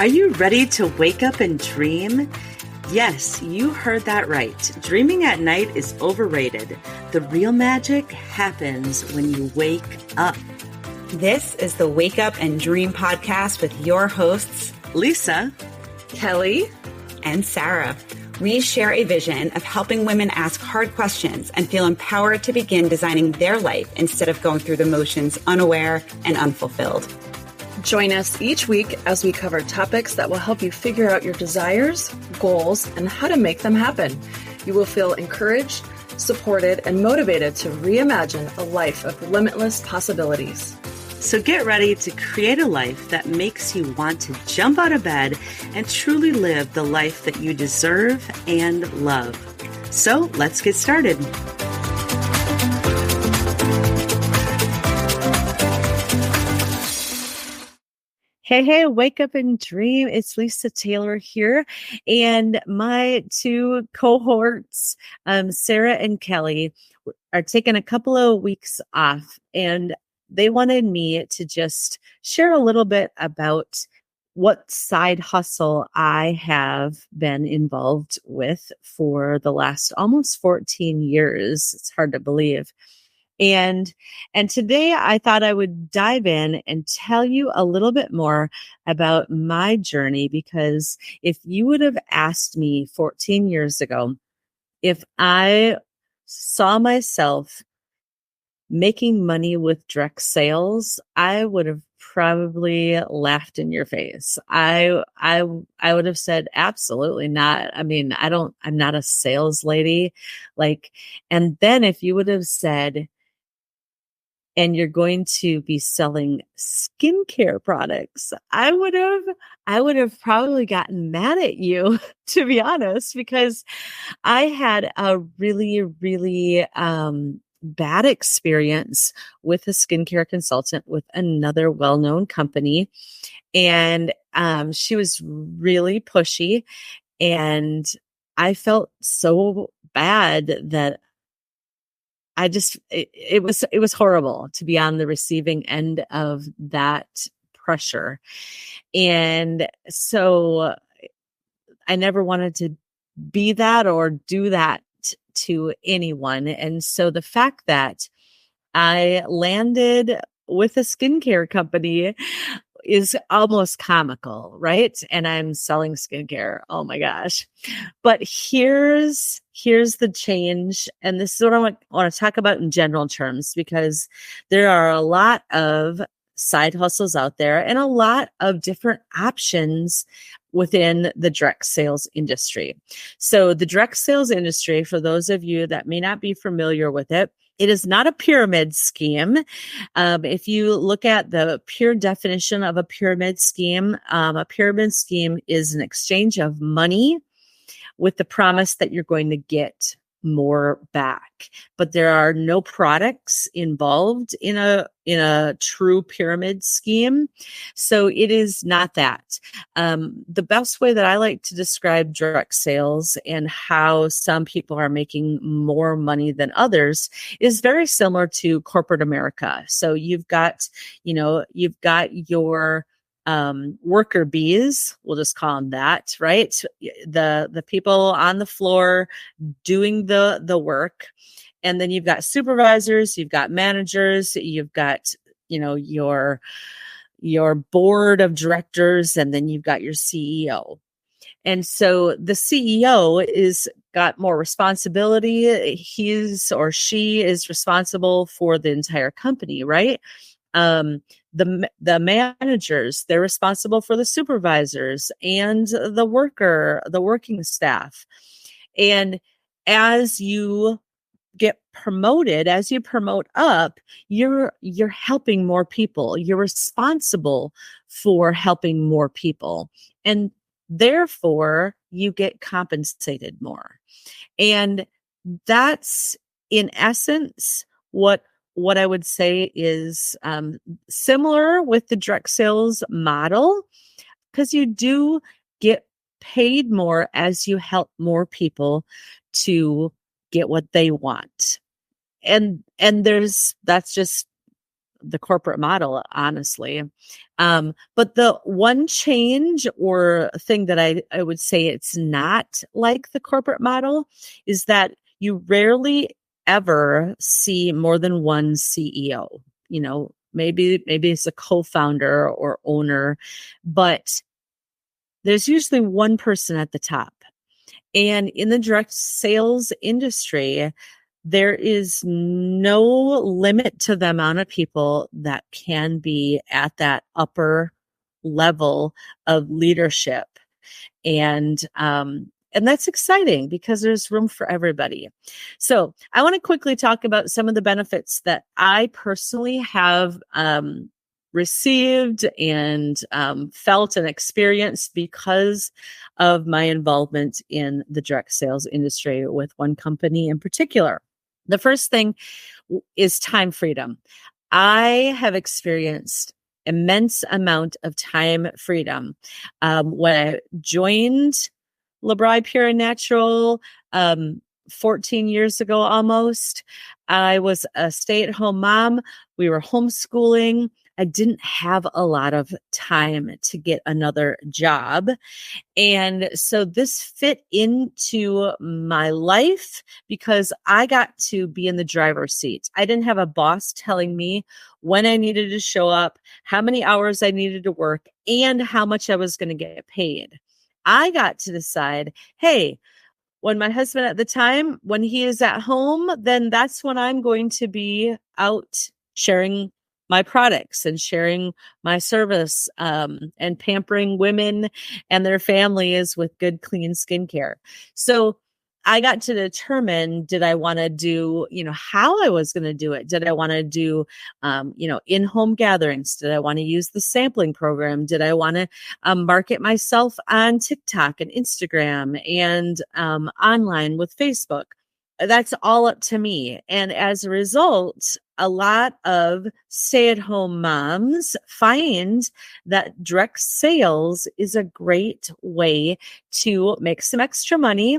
Are you ready to wake up and dream? Yes, you heard that right. Dreaming at night is overrated. The real magic happens when you wake up. This is the Wake Up and Dream podcast with your hosts, Lisa, Kelly, and Sarah. We share a vision of helping women ask hard questions and feel empowered to begin designing their life instead of going through the motions unaware and unfulfilled. Join us each week as we cover topics that will help you figure out your desires, goals, and how to make them happen. You will feel encouraged, supported, and motivated to reimagine a life of limitless possibilities. So get ready to create a life that makes you want to jump out of bed and truly live the life that you deserve and love. So let's get started. Hey, wake up and dream. It's Lisa Taylor here. And my two cohorts, Sarah and Kelly, are taking a couple of weeks off. And they wanted me to just share a little bit about what side hustle I have been involved with for the last almost 14 years. It's hard to believe. And today I thought I would dive in and tell you a little bit more about my journey, because if you would have asked me 14 years ago if I saw myself making money with direct sales, I would have probably laughed in your face. I would have said, absolutely not. I mean, I'm not a sales lady. And then if you would have said, and you're going to be selling skincare products, I would have probably gotten mad at you, to be honest, because I had a really, really bad experience with a skincare consultant with another well-known company. And she was really pushy, and I felt so bad that it was horrible to be on the receiving end of that pressure. And so I never wanted to be that or do that to anyone. And so the fact that I landed with a skincare company is almost comical, right? And I'm selling skincare. Oh my gosh. But here's the change. And this is what I want to talk about in general terms, because there are a lot of side hustles out there and a lot of different options within the direct sales industry. So the direct sales industry, for those of you that may not be familiar with it, it is not a pyramid scheme. If you look at the pure definition of a pyramid scheme is an exchange of money with the promise that you're going to get more back. But there are no products involved in a true pyramid scheme. So it is not that. The best way that I like to describe direct sales and how some people are making more money than others is very similar to corporate America. So you've got your worker bees, we'll just call them that, right? The people on the floor doing the work. And then you've got supervisors, you've got managers, you've got, your board of directors, and then you've got your CEO. And so the CEO is got more responsibility. He or she is responsible for the entire company, right? The managers, they're responsible for the supervisors and the working staff. And as you get promoted, as you promote up, you're helping more people. You're responsible for helping more people. And therefore, you get compensated more. And that's, in essence, what I would say is similar with the direct sales model, because you do get paid more as you help more people to get what they want. And that's just the corporate model, honestly. But the one change or thing that I would say it's not like the corporate model is that you rarely ever see more than one CEO. Maybe it's a co-founder or owner, but there's usually one person at the top. And in the direct sales industry, there is no limit to the amount of people that can be at that upper level of leadership. And that's exciting because there's room for everybody. So I want to quickly talk about some of the benefits that I personally have received and felt and experienced because of my involvement in the direct sales industry with one company in particular. The first thing is time freedom. I have experienced immense amount of time freedom. When I joined LeBri Pure and Natural 14 years ago almost, I was a stay-at-home mom. We were homeschooling. I didn't have a lot of time to get another job. And so this fit into my life because I got to be in the driver's seat. I didn't have a boss telling me when I needed to show up, how many hours I needed to work, and how much I was going to get paid. I got to decide, hey, when my husband at the time, when he is at home, then that's when I'm going to be out sharing my products and sharing my service and pampering women and their families with good, clean skincare. So I got to determine, did I want to do, how I was going to do it? Did I want to do, in-home gatherings? Did I want to use the sampling program? Did I want to market myself on TikTok and Instagram and online with Facebook? That's all up to me. And as a result, a lot of stay-at-home moms find that direct sales is a great way to make some extra money,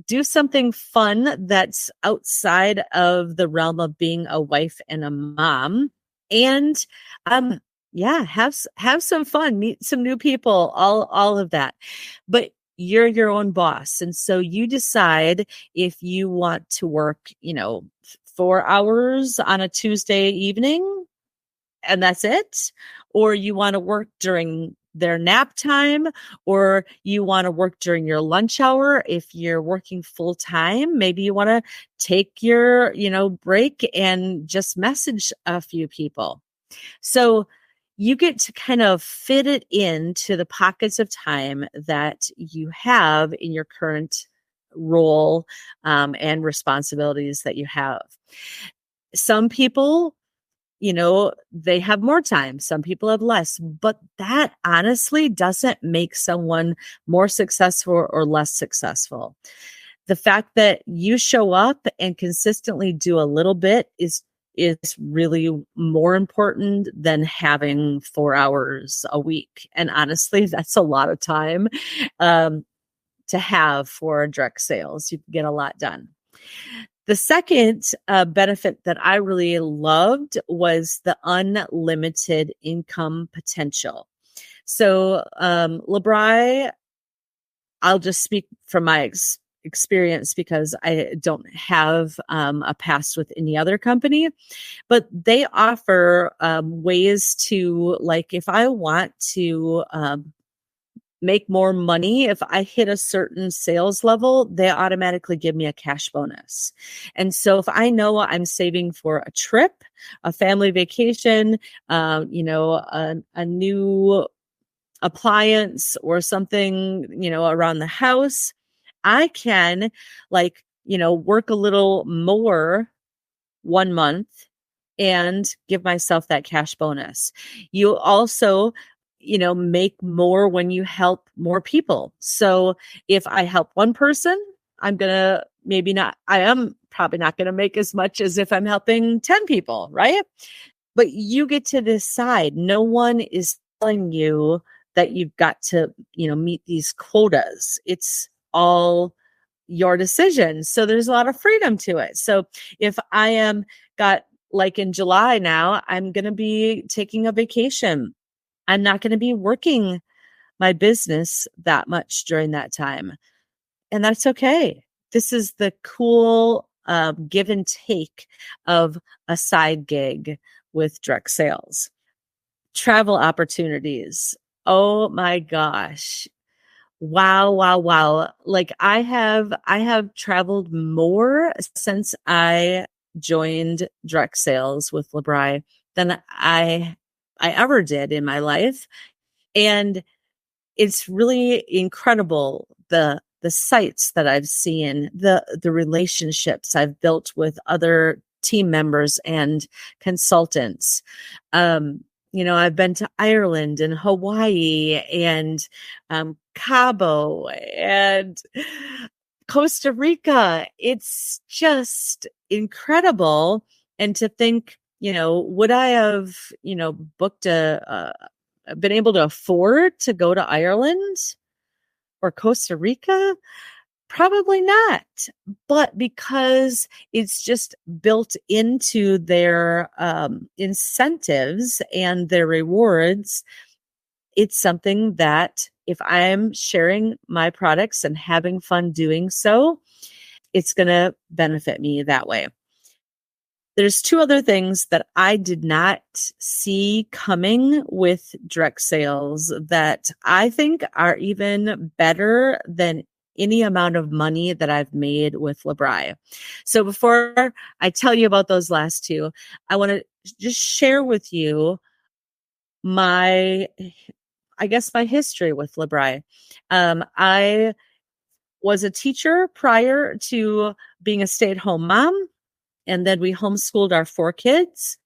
do something fun that's outside of the realm of being a wife and a mom, and have some fun, meet some new people, all of that. But you're your own boss. And so you decide if you want to work, 4 hours on a Tuesday evening and that's it, or you want to work during their nap time, or you want to work during your lunch hour. If you're working full time, maybe you want to take your, break and just message a few people. So you get to kind of fit it into the pockets of time that you have in your current role and responsibilities that you have. Some people, they have more time. Some people have less, but that honestly doesn't make someone more successful or less successful. The fact that you show up and consistently do a little bit is really more important than having 4 hours a week. And honestly, that's a lot of time to have for direct sales. You can get a lot done. The second benefit that I really loved was the unlimited income potential. So, LeBri, I'll just speak from my experience because I don't have a past with any other company, but they offer ways to, like, if I want to make more money, if I hit a certain sales level, they automatically give me a cash bonus. And so if I know I'm saving for a trip, a family vacation, a new appliance or something, around the house, I can work a little more 1 month and give myself that cash bonus. You also make more when you help more people. So if I help one person, I am probably not going to make as much as if I'm helping 10 people, right? But you get to decide. No one is telling you that you've got to, meet these quotas. It's all your decision. So there's a lot of freedom to it. So if I am got like in July now, I'm going to be taking a vacation. I'm not going to be working my business that much during that time. And that's okay. This is the cool give and take of a side gig with direct sales. Travel opportunities. Oh my gosh. Wow, wow, wow. Like I have traveled more since I joined direct sales with LeBri than I ever did in my life. And it's really incredible the sites that I've seen, the relationships I've built with other team members and consultants. I've been to Ireland and Hawaii and Cabo and Costa Rica. It's just incredible. And to think, would I have, booked been able to afford to go to Ireland or Costa Rica? Probably not. But because it's just built into their incentives and their rewards, it's something that if I'm sharing my products and having fun doing so, it's going to benefit me that way. There's two other things that I did not see coming with direct sales that I think are even better than any amount of money that I've made with LeBri. So before I tell you about those last two, I want to just share with you my history with LeBri. I was a teacher prior to being a stay-at-home mom. And then we homeschooled our 4 kids.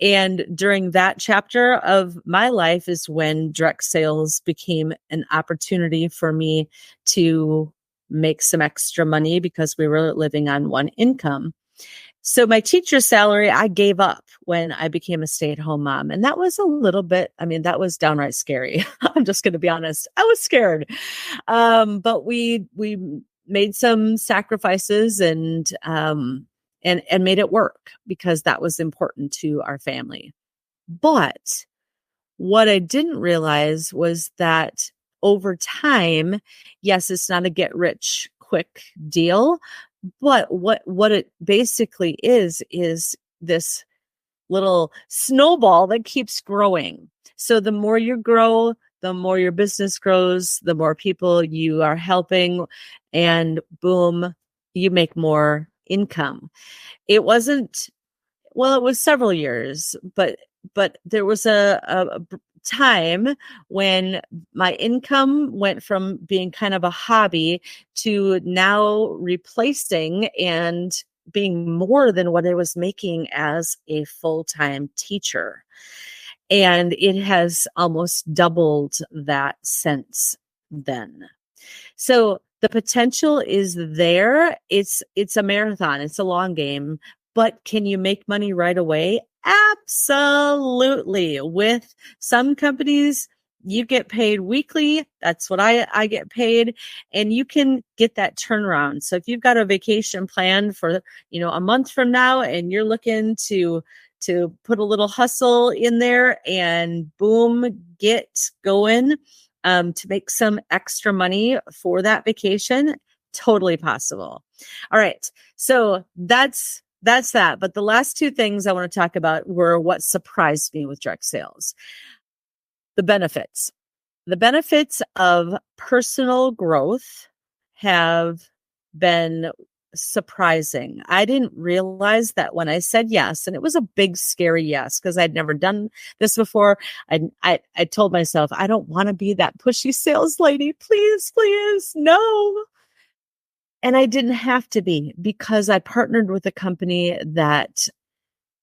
And during that chapter of my life is when direct sales became an opportunity for me to make some extra money because we were living on one income. So my teacher's salary, I gave up when I became a stay-at-home mom. And that was a little bit, that was downright scary. I'm just going to be honest. I was scared. But we made some sacrifices and made it work because that was important to our family. But what I didn't realize was that over time, yes, it's not a get rich quick deal, but what it basically is this little snowball that keeps growing. So the more you grow, the more your business grows, the more people you are helping, and boom, you make more income. It wasn't, well, it was several years, but there was a time when my income went from being kind of a hobby to now replacing and being more than what I was making as a full-time teacher. And it has almost doubled that since then. So the potential is there. It's a marathon. It's a long game. But can you make money right away? Absolutely. With some companies, you get paid weekly. That's what I get paid. And you can get that turnaround. So if you've got a vacation planned for, a month from now and you're looking to put a little hustle in there and boom, get going, to make some extra money for that vacation, totally possible. All right. So that's that. But the last two things I want to talk about were what surprised me with direct sales. The benefits. The benefits of personal growth have been surprising. I didn't realize that when I said yes, and it was a big, scary yes, because I'd never done this before. I told myself, I don't want to be that pushy sales lady. Please, please, no. And I didn't have to be because I partnered with a company that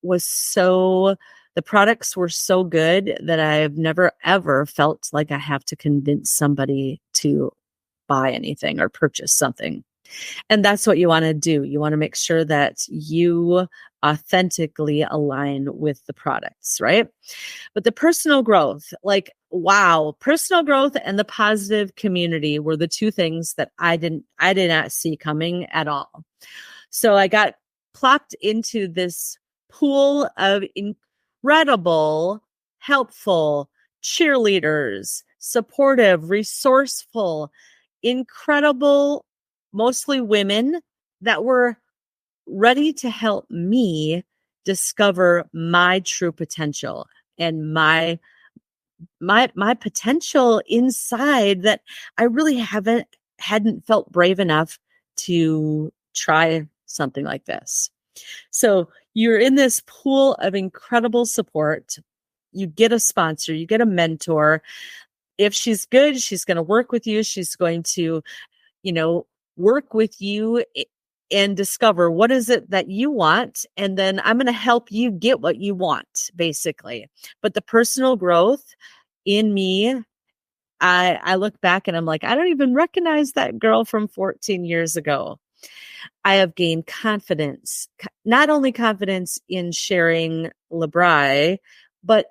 the products were so good that I've never, ever felt like I have to convince somebody to buy anything or purchase something. And that's what you want to do. You want to make sure that you authentically align with the products, right? But the personal growth, personal growth and the positive community were the two things that I did not see coming at all. So I got plopped into this pool of incredible, helpful cheerleaders, supportive, resourceful, incredible, mostly women that were ready to help me discover my true potential and my potential inside that I really hadn't felt brave enough to try something like this. So you're in this pool of incredible support. You get a sponsor, you get a mentor. If she's good, she's going to work with you. She's going to, work with you and discover what is it that you want. And then I'm going to help you get what you want, basically. But the personal growth in me, I look back and I'm like, I don't even recognize that girl from 14 years ago. I have gained confidence, not only confidence in sharing LBRI, but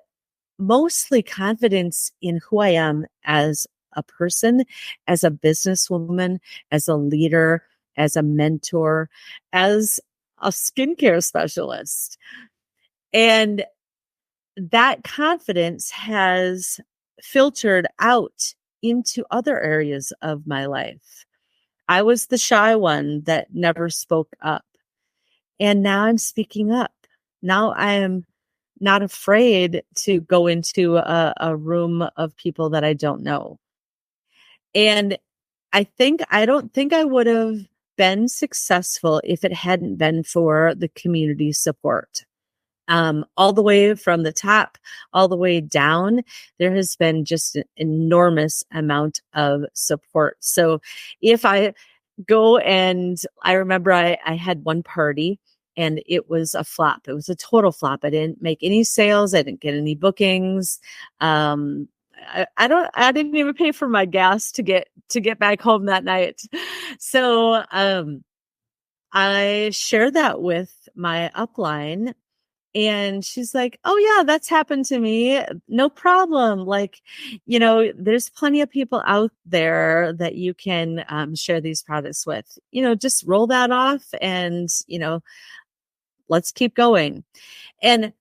mostly confidence in who I am as a person, as a businesswoman, as a leader, as a mentor, as a skincare specialist. And that confidence has filtered out into other areas of my life. I was the shy one that never spoke up. And now I'm speaking up. Now I am not afraid to go into a room of people that I don't know. And I don't think I would have been successful if it hadn't been for the community support. All the way from the top, all the way down, there has been just an enormous amount of support. So if I go and I remember I had one party and it was a flop. It was a total flop. I didn't make any sales. I didn't get any bookings. I didn't even pay for my gas to get back home that night. So, I shared that with my upline. And she's like, oh yeah, that's happened to me. No problem. Like, there's plenty of people out there that you can share these products with, just roll that off and, let's keep going. And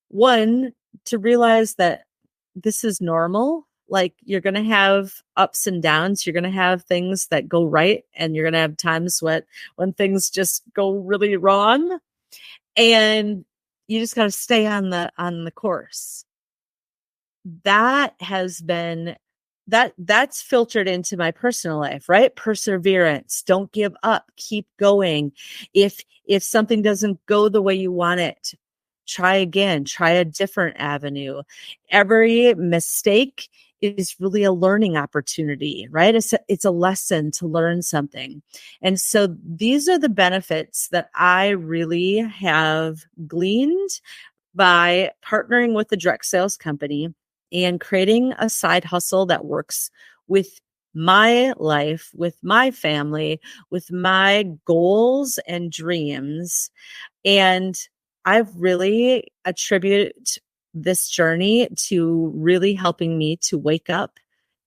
one, to realize that this is normal. Like you're going to have ups and downs. You're going to have things that go right. And you're going to have times when things just go really wrong. And you just got to stay on the course. That has been that's filtered into my personal life, right? Perseverance. Don't give up. Keep going. If something doesn't go the way you want it, try again. Try a different avenue. Every mistake is really a learning opportunity, right? It's a lesson to learn something. And so these are the benefits that I really have gleaned by partnering with a direct sales company and creating a side hustle that works with my life, with my family, with my goals and dreams. And I've really attributed this journey to really helping me to wake up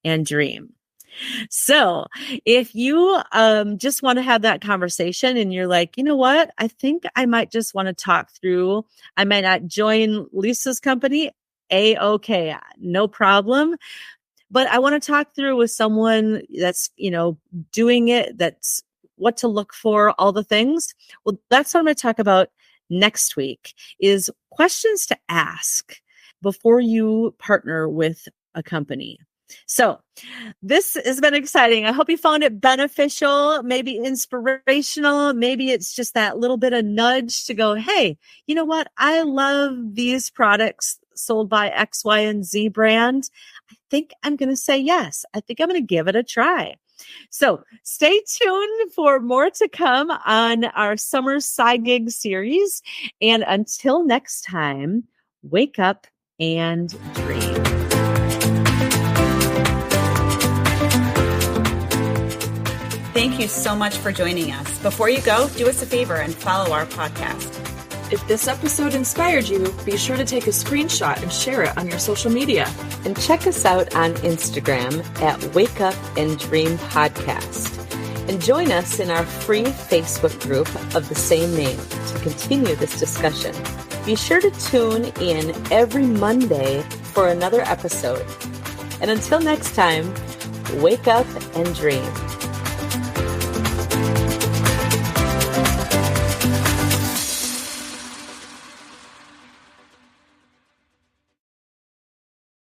and dream. So if you just want to have that conversation and you're like, you know what, I think I might just want to talk through, I might not join Lisa's company, okay, no problem. But I want to talk through with someone that's, doing it, that's what to look for, all the things. Well, that's what I'm going to talk about next week is questions to ask before you partner with a company. So this has been exciting. I hope you found it beneficial, maybe inspirational. Maybe it's just that little bit of nudge to go, hey, you know what? I love these products sold by X, Y, and Z brand. I think I'm going to say yes. I think I'm going to give it a try. So stay tuned for more to come on our summer side gig series. And until next time, wake up and dream. Thank you so much for joining us. Before you go, do us a favor and follow our podcast. If this episode inspired you, be sure to take a screenshot and share it on your social media. And check us out on Instagram at Wake Up and Dream Podcast. And join us in our free Facebook group of the same name to continue this discussion. Be sure to tune in every Monday for another episode. And until next time, wake up and dream.